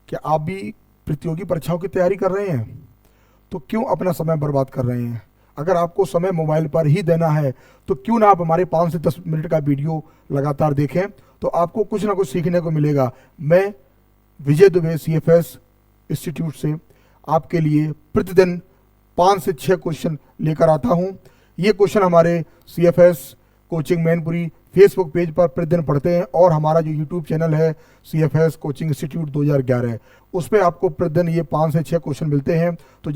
क्या आप भी प्रतियोगी परीक्षाओं की तैयारी कर रहे हैं? तो क्यों अपना समय बर्बाद कर रहे हैं? अगर आपको समय मोबाइल पर ही देना है तो क्यों ना आप हमारे 5 से 10 मिनट का वीडियो लगातार देखें, तो आपको कुछ ना कुछ सीखने को मिलेगा। मैं विजय दुबे CFS इंस्टीट्यूट से आपके लिए प्रतिदिन 5 से 6 क्वेश्चन लेकर आता हूं। ये क्वेश्चन हमारे CFS coaching Mainpuri Facebook page पर प्रतिदिन पढ़ते हैं, और हमारा जो यूट्यूब चैनल है CFS कोचिंग इंस्टीट्यूट 2011, उस पर आपको प्रतिदिन ये 5 से 6 क्वेश्चन मिलते हैं। तो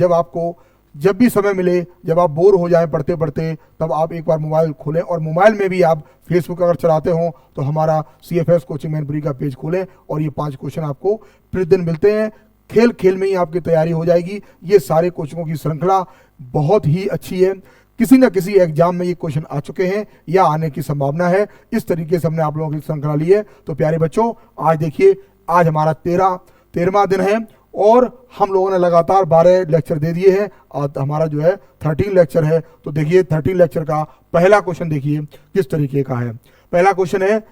जब भी समय मिले, जब आप बोर हो जाएं पढ़ते पढ़ते, तब आप एक बार मोबाइल खोलें, और मोबाइल में भी आप फेसबुक अगर चलाते हो तो हमारा CFS कोचिंग मैनपुरी का पेज खोलें, और ये 5 क्वेश्चन आपको प्रतिदिन मिलते हैं। खेल खेल में ही आपकी तैयारी हो जाएगी। ये सारे कोचिंगों की श्रृंखला बहुत ही अच्छी है। किसी न किसी एग्जाम में ये क्वेश्चन आ चुके हैं या आने की संभावना है। इस तरीके से हमने आप लोगों की श्रृंखला ली है। तो प्यारे बच्चों, आज देखिए, आज हमारा 13वां दिन है, और हम लोगों ने लगातार 12 लेक्चर दे दिए हैं, और हमारा जो है 13 लेक्चर है। तो देखिए 13 लेक्चर का पहला क्वेश्चन देखिए किस तरीके का है। पहला क्वेश्चन है,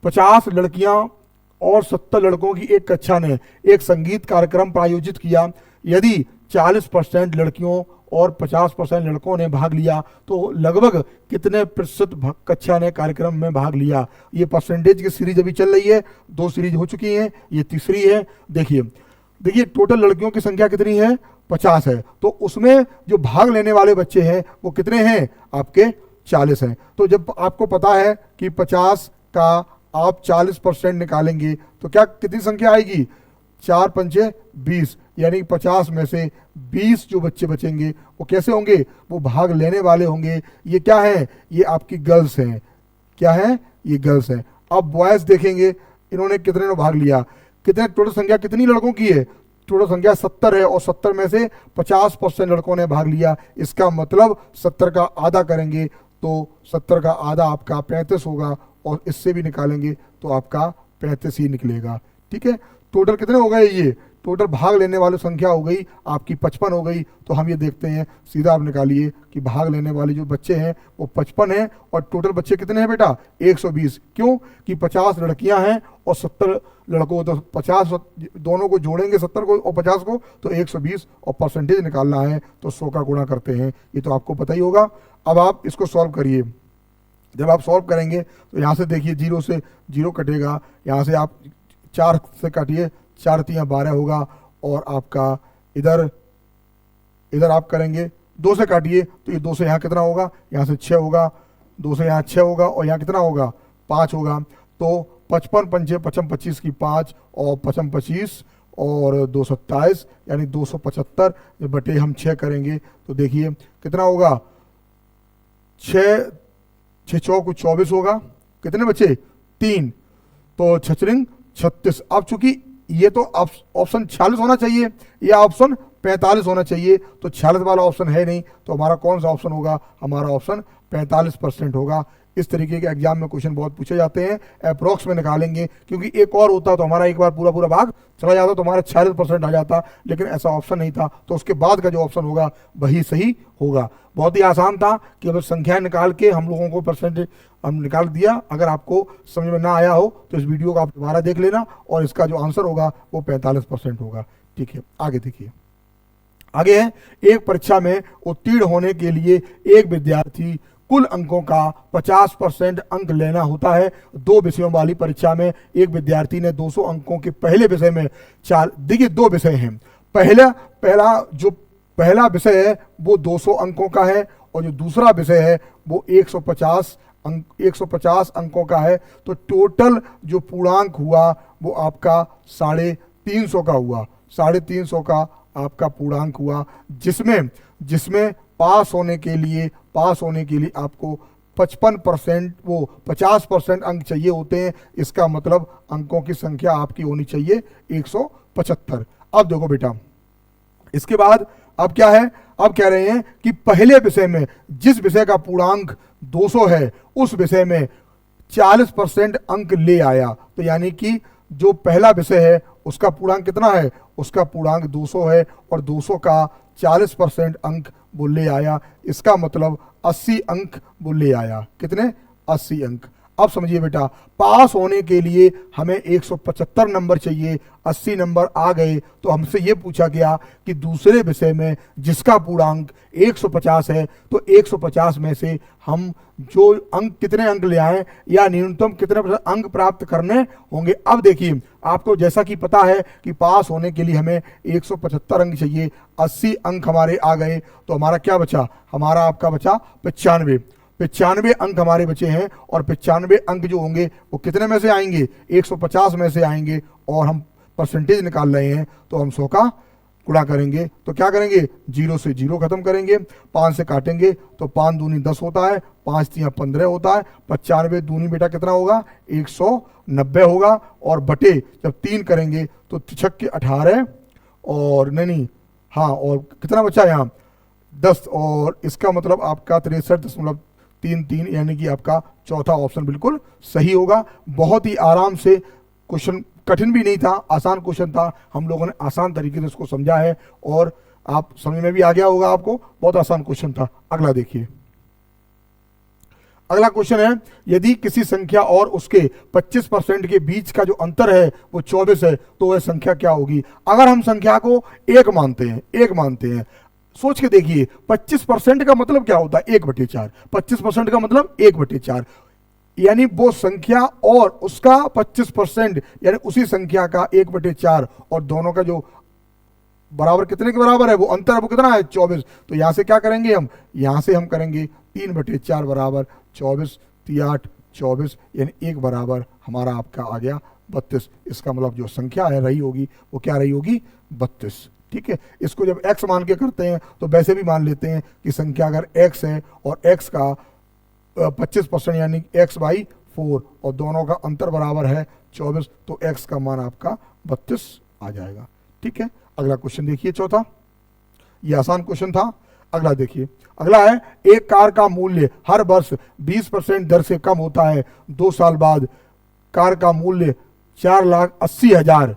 50 लड़कियां और 70 लड़कों की एक कक्षा ने एक संगीत कार्यक्रम प्रायोजित किया। यदि 40% लड़कियों और 50% लड़कों ने भाग लिया तो लगभग कितने प्रतिशत कक्षा ने कार्यक्रम में भाग लिया? ये परसेंटेज की सीरीज अभी चल रही है, 2 सीरीज हो चुकी हैं, ये तीसरी है। देखिए टोटल लड़कियों की संख्या कितनी है? 50 है। तो उसमें जो भाग लेने वाले बच्चे हैं वो कितने हैं? आपके 40 हैं। तो जब आपको पता है कि 50 का आप 40% निकालेंगे तो क्या कितनी संख्या आएगी? 4 पंचे 20, यानी 50 में से 20 जो बच्चे बचेंगे वो कैसे होंगे? वो भाग लेने वाले होंगे। ये क्या है? ये आपकी गर्ल्स हैं। क्या है? ये गर्ल्स हैं। अब बॉयज देखेंगे, इन्होंने कितने ने भाग लिया, कितने, टोटल संख्या कितनी लड़कों की है? टोटल संख्या 70 है, और 70 में से 50% लड़कों ने भाग लिया। इसका मतलब 70 का आधा करेंगे तो 70 का आधा आपका 35 होगा, और इससे भी निकालेंगे तो आपका 35 ही निकलेगा। ठीक है, टोटल कितने हो गए? ये टोटल भाग लेने वाली संख्या हो गई आपकी 55 हो गई। तो हम ये देखते हैं, सीधा आप निकालिए कि भाग लेने वाले जो बच्चे हैं वो 55 हैं, और टोटल बच्चे कितने हैं बेटा? 120। क्यों? कि 50 लड़कियां हैं और 70 लड़कों, तो 50 दोनों को जोड़ेंगे, 70 को और 50 को, तो 120, और परसेंटेज निकालना है तो 100 का गुणा करते हैं। ये तो आपको पता ही होगा। अब आप इसको सॉल्व करिए। जब आप सॉल्व करेंगे तो यहाँ से देखिए 0 से 0 कटेगा, यहाँ से आप 4 से काटिए, 4 3 12 होगा, और आपका इधर आप करेंगे 2 से काटिए तो ये 2 से यहाँ कितना होगा? यहाँ से 6 होगा, 2 से यहाँ 6 होगा, और यहाँ कितना होगा? 5 होगा। तो 55 पंचे 55 25 की 5, और 55 25 और 2 27, यानी 275 बटे हम 6 करेंगे तो देखिए कितना होगा? 6 6 चौक 24 होगा। कितने बचे? 3, तो 6 36। अब चूंकि ये तो ऑप्शन 46 होना चाहिए या ऑप्शन 45 होना चाहिए, तो 46 वाला ऑप्शन है नहीं, तो हमारा कौन सा ऑप्शन होगा? हमारा ऑप्शन 45% होगा। इस तरीके के एग्जाम में क्वेश्चन बहुत पूछे जाते हैं। अप्रोक्स में निकालेंगे, क्योंकि एक और होता तो हमारा एक बार पूरा भाग चला जाता तो हमारा 46% आ जाता, लेकिन ऐसा ऑप्शन नहीं था, तो उसके बाद का जो ऑप्शन होगा वही सही होगा। बहुत ही आसान था कि अगर संख्या निकाल के हम लोगों को परसेंटेज हम निकाल दिया। अगर आपको समझ में ना आया हो तो इस वीडियो को आप दोबारा देख लेना, और इसका जो आंसर होगा वो 45% होगा। ठीक है, आगे देखिए। आगे है, एक परीक्षा में उत्तीर्ण होने के लिए एक विद्यार्थी कुल अंकों का 50% अंक लेना होता है। 2 विषयों वाली परीक्षा में एक विद्यार्थी ने 200 अंकों के पहले विषय में देखिए 2 विषय हैं। पहला विषय है वो 200 अंकों का है, और जो दूसरा विषय है वो 150 अंकों का है। तो टोटल जो पूर्णांक हुआ वो आपका 350 का हुआ, 350 का आपका पूर्णांक हुआ, जिसमें पास होने के लिए आपको 50% अंक चाहिए होते हैं। इसका मतलब अंकों की संख्या आपकी होनी चाहिए 175। अब देखो बेटा, इसके बाद अब क्या है? अब कह रहे हैं कि पहले विषय में जिस विषय का पूर्णांक 200 है उस विषय में 40% अंक ले आया। तो यानी कि जो पहला विषय है उसका पूर्णांक कितना है? उसका पूर्णांक 200 है, और 200 का 40% अंक वो ले आया। इसका मतलब 80 अंक वो ले आया। कितने? 80 अंक। अब समझिए बेटा, पास होने के लिए हमें 175 नंबर चाहिए, 80 नंबर आ गए तो हमसे ये पूछा गया कि दूसरे विषय में जिसका पूर्णांक 150 है तो 150 में से हम जो अंक कितने अंक ले आए या न्यूनतम कितने अंक प्राप्त करने होंगे। अब देखिए, आपको जैसा कि पता है कि पास होने के लिए हमें 175 अंक चाहिए, 80 अंक हमारे आ गए तो हमारा क्या बचा, हमारा आपका बचा 95 अंक हमारे बचे हैं। और 95 अंक जो होंगे वो कितने में से आएंगे, 150 में से आएंगे। और हम परसेंटेज निकाल रहे हैं तो हम 100 का गुणा करेंगे तो क्या करेंगे, 0 से 0 खत्म करेंगे, 5 से काटेंगे तो 5 दूनी 10 होता है, 5 तियां 15 होता है, 95 दूनी बेटा कितना होगा, 190 होगा। और बटे जब 3 करेंगे तो 6 18 और नहीं हाँ, और कितना बचा यहाँ 10, और इसका मतलब आपका 63.33 यानी कि आपका चौथा ऑप्शन बिल्कुल सही होगा। बहुत ही आराम से क्वेश्चन, कठिन भी नहीं था, आसान क्वेश्चन था, हम लोगों ने आसान तरीके से इसको समझा है और आप समझ में भी आ गया होगा आपको, बहुत आसान क्वेश्चन था। अगला देखिए, अगला क्वेश्चन है, यदि किसी संख्या और उसके 25% के बीच का जो अंतर है वो 24 है तो वह संख्या क्या होगी। अगर हम संख्या को एक मानते हैं, सोच के देखिए, 25% का मतलब क्या होता है, 1/4। 25% का मतलब 1/4, यानी वो संख्या और उसका 25%, यानी उसी संख्या का 1/4, और दोनों का जो बराबर कितने के बराबर है, वो अंतर है वो कितना है, 24। तो यहां से क्या करेंगे हम, यहां से हम करेंगे 3/4 बराबर 24, 3 24, यानी 1 बराबर हमारा आपका आ गया 32। इसका मतलब जो संख्या है रही होगी वो क्या रही होगी, 32। ठीक है, इसको जब x मान के करते हैं तो वैसे भी मान लेते हैं कि संख्या अगर x है और x का 25% यानी x/4 और दोनों का अंतर बराबर है 24 तो x का मान आपका 32 आ जाएगा। ठीक है, अगला क्वेश्चन देखिए, चौथा, ये आसान क्वेश्चन था। अगला देखिए, अगला है, एक कार का मूल्य हर वर्ष 20% दर से कम होता है, 2 साल बाद कार का मूल्य 4,80,000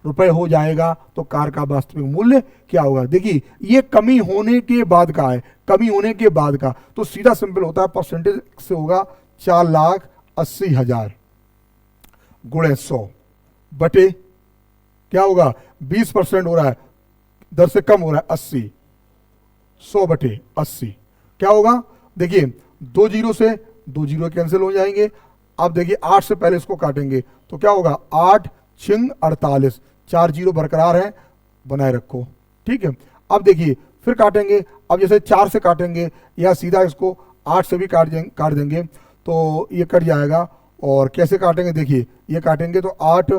रुपए हो जाएगा तो कार का वास्तविक मूल्य क्या होगा। देखिए, ये कमी होने के बाद का है, कमी होने के बाद का, तो सीधा सिंपल होता है, परसेंटेज से होगा 4,80,000 गुणे 100 बटे क्या होगा, 20% हो रहा है, दर से कम हो रहा है 80, 100 बटे 80 क्या होगा। देखिए, 2 जीरो से 2 जीरो कैंसिल हो जाएंगे। अब देखिए, 8 से पहले इसको काटेंगे तो क्या होगा, 8 छिंग 48, 4 जीरो बरकरार है, बनाए रखो। ठीक है, अब देखिए फिर काटेंगे, अब जैसे 4 से काटेंगे या सीधा इसको 8 से भी काट देंगे तो ये कट जाएगा। और कैसे काटेंगे, देखिए ये काटेंगे तो 8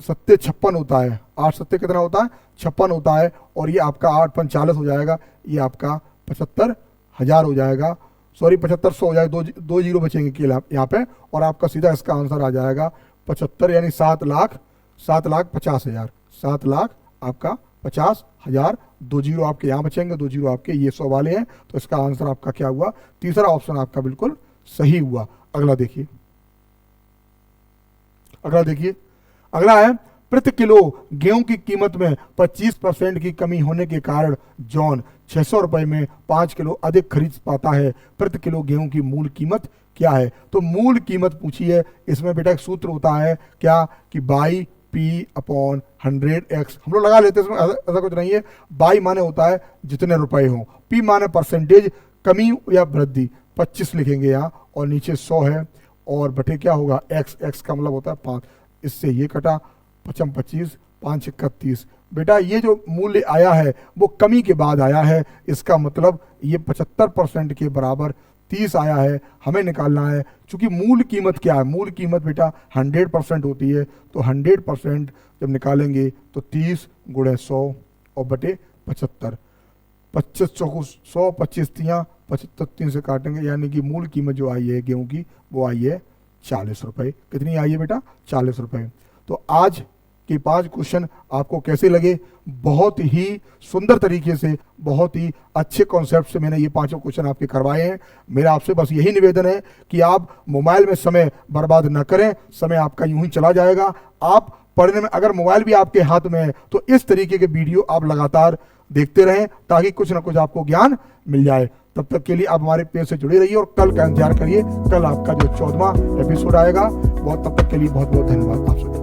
सत्ते 56 होता है, 8 सत्ते कितना होता है, 56 होता है, और ये आपका 8 5 40 हो जाएगा, ये आपका 75,000 हो जाएगा, सॉरी 7500 हो जाएगा, दो जीरो बचेंगे केवल यहाँ पे, और आपका सीधा इसका आंसर आ जाएगा 75, यानी 7,50,000, 7 लाख आपका 50,000। 2 जीरो आपके यहाँ बचेंगे, 2 जीरो आपके ये 100 वाले हैं, तो इसका आंसर आपका क्या हुआ, तीसरा ऑप्शन आपका बिल्कुल सही हुआ। अगला देखिए, अगला है, प्रति किलो गेहूं की कीमत में 25% की कमी होने के कारण जॉन 600 रुपए में 5 किलो अधिक खरीद पाता है, प्रति किलो गेहूं की मूल कीमत क्या है। तो मूल कीमत पूछी है, इसमें बेटा एक सूत्र होता है क्या, कि बाई P/100x, हम लोग लगा लेते हैं, इसमें ऐसा कुछ नहीं है। बाई माने होता है जितने रुपए हो, P माने परसेंटेज, कमी या वृद्धि, 25 लिखेंगे यहाँ, और नीचे 100 है, और बटे क्या होगा, x का मतलब होता है 5, इससे ये कटा, 55 25 5 31। बेटा ये जो मूल्य आया है वो कमी के बाद आया है, इसका मतलब ये 75% के बराबर 30 आया है, हमें निकालना है। चूंकि मूल कीमत क्या है, मूल कीमत बेटा 100% होती है, तो 100% जब निकालेंगे तो 30 गुणे 100 और बटे 75, 25 चौको 100, 25 तियां 75, 3 से काटेंगे, यानी कि मूल कीमत जो आई है गेहूं की वो आई है 40 रुपए। कितनी आई है बेटा, 40 रुपए। तो आज के 5 क्वेश्चन आपको कैसे लगे, बहुत ही सुंदर तरीके से, बहुत ही अच्छे कॉन्सेप्ट से मैंने ये 5 क्वेश्चन आपके करवाए हैं। मेरा आपसे बस यही निवेदन है कि आप मोबाइल में समय बर्बाद न करें, समय आपका यूं ही चला जाएगा। आप पढ़ने में, अगर मोबाइल भी आपके हाथ में है तो इस तरीके के वीडियो आप लगातार देखते रहें ताकि कुछ ना कुछ आपको ज्ञान मिल जाए। तब तक के लिए आप हमारे पेज से जुड़े रहिए और कल का इंतजार करिए। कल आपका जो 14वां एपिसोड आएगा। बहुत तब तक के लिए बहुत बहुत धन्यवाद आप सभी।